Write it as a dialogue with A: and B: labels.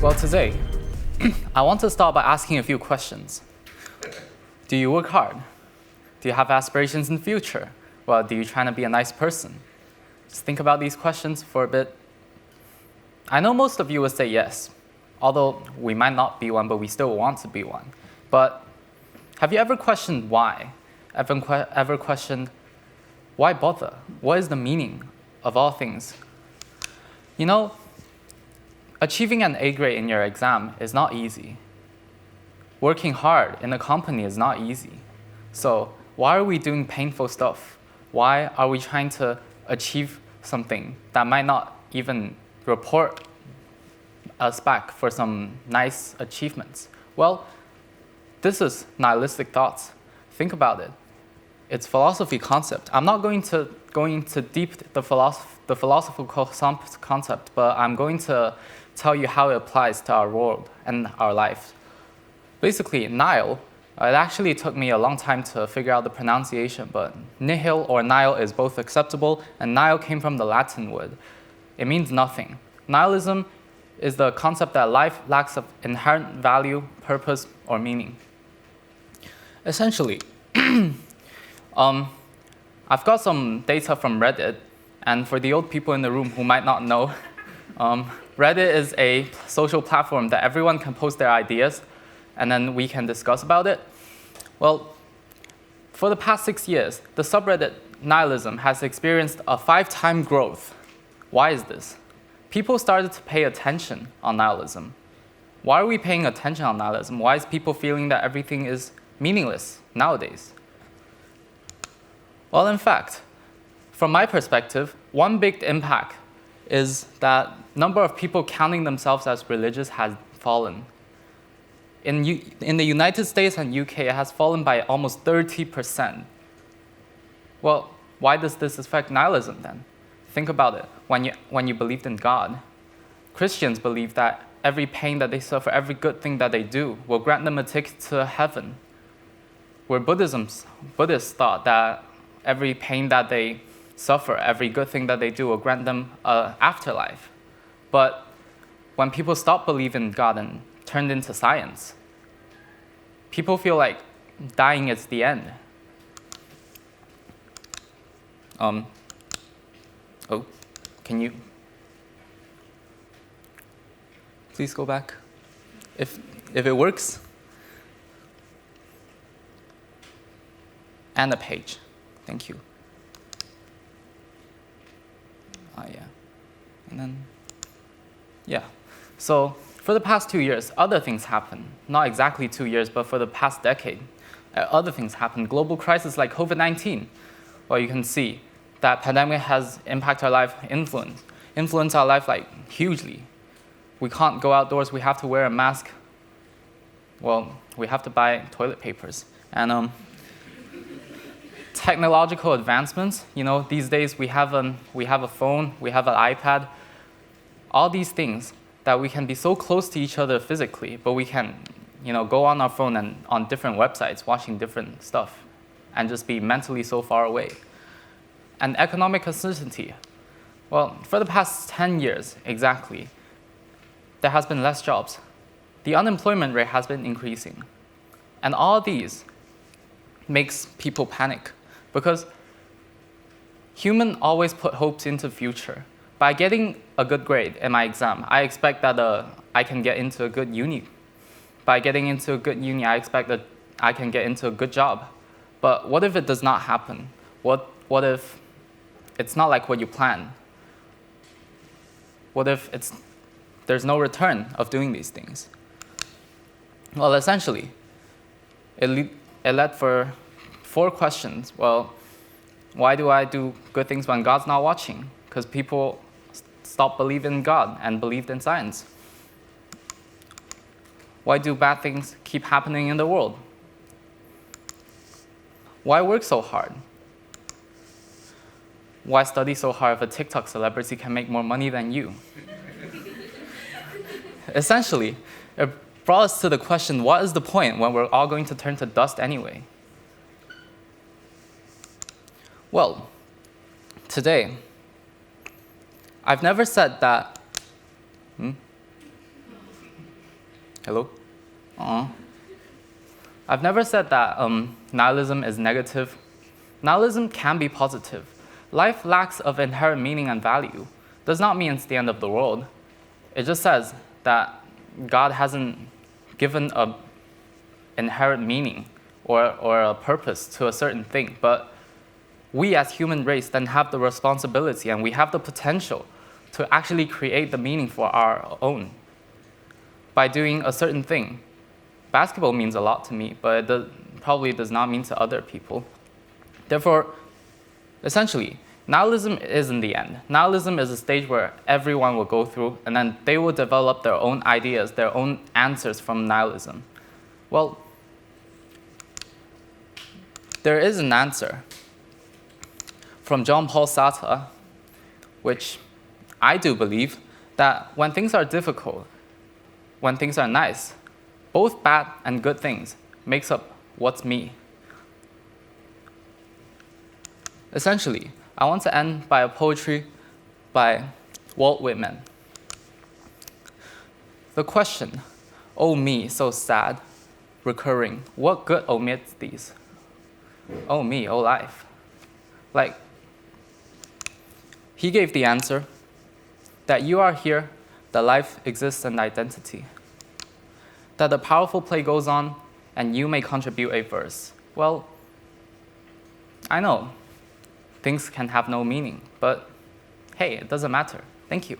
A: Well, today, I want to start by asking a few questions. Do you work hard? Do you have aspirations in the future? Well, do you try to be a nice person? Just think about these questions for a bit. I know most of you will say yes, although we might not be one, but we still want to be one. But have you ever questioned why? Ever questioned, why bother? What is the meaning of all things? You know, achieving an A grade in your exam is not easy. Working hard in a company is not easy. So why are we doing painful stuff? Why are we trying to achieve something that might not even report us back for some nice achievements? Well, this is nihilistic thoughts. Think about it. It's philosophy concept. I'm not going to go into deep the philosophical concept, but I'm going to tell you how it applies to our world and our life. Basically, nihil, it actually took me a long time to figure out the pronunciation, but nihil or nihil is both acceptable, and nihil came from the Latin word. It means nothing. Nihilism is the concept that life lacks of inherent value, purpose, or meaning. Essentially, I've got some data from Reddit, and for the old people in the room who might not know, Reddit is a social platform that everyone can post their ideas, and then we can discuss about it. Well, for the past 6 years, the subreddit nihilism has experienced a 5-time growth. Why is this? People started to pay attention on nihilism. Why are we paying attention on nihilism? Why is people feeling that everything is meaningless nowadays? Well, in fact, from my perspective, one big impact is that number of people counting themselves as religious has fallen. In the United States and UK, it has fallen by almost 30%. Well, why does this affect nihilism then? Think about it. When you believed in God, Christians believe that every pain that they suffer, every good thing that they do will grant them a ticket to heaven. Where Buddhists thought that every pain that they suffer, every good thing that they do will grant them an afterlife. But when people stop believing in God and turned into science, people feel like dying is the end. Can you please go back? If it works. And a page. Thank you. Yeah. And then, yeah. So for the past 2 years, other things happened. Not exactly 2 years, but for the past decade, other things happened. Global crises like COVID-19. Well, you can see that pandemic has impacted our life, influence our life like hugely. We can't go outdoors. We have to wear a mask. Well, we have to buy toilet papers. And technological advancements, these days we have a phone, we have an iPad, all these things that we can be so close to each other physically, but we can, go on our phone and on different websites watching different stuff and just be mentally so far away. And economic uncertainty. Well, for the past 10 years, exactly, there has been less jobs. The unemployment rate has been increasing. And all these makes people panic. Because humans always put hopes into the future. By getting a good grade in my exam, I expect that I can get into a good uni. By getting into a good uni, I expect that I can get into a good job. But what if it does not happen? What if it's not like what you plan? What if there's no return of doing these things? Well, essentially, it led for 4 questions. Well, why do I do good things when God's not watching? Because people stopped believing in God and believed in science. Why do bad things keep happening in the world? Why work so hard? Why study so hard if a TikTok celebrity can make more money than you? Essentially, it brought us to the question, what is the point when we're all going to turn to dust anyway? Well, today, I've never said that Hello? I've never said that nihilism is negative. Nihilism can be positive. Life lacks of inherent meaning and value. Does not mean it's the end of the world. It just says that God hasn't given an inherent meaning or a purpose to a certain thing, but we as human race then have the responsibility and we have the potential to actually create the meaning for our own by doing a certain thing. Basketball means a lot to me, but it probably does not mean to other people. Therefore, essentially, nihilism isn't the end. Nihilism is a stage where everyone will go through, and then they will develop their own ideas, their own answers from nihilism. Well, there is an answer from Jean-Paul Sartre, which I do believe that when things are difficult, when things are nice, both bad and good things makes up what's me. Essentially, I want to end by a poetry by Walt Whitman. The question, oh me, so sad, recurring, what good omits these? Oh me, oh life. Like, he gave the answer that you are here, that life exists in identity, that the powerful play goes on, and you may contribute a verse. Well, I know things can have no meaning, but hey, it doesn't matter. Thank you.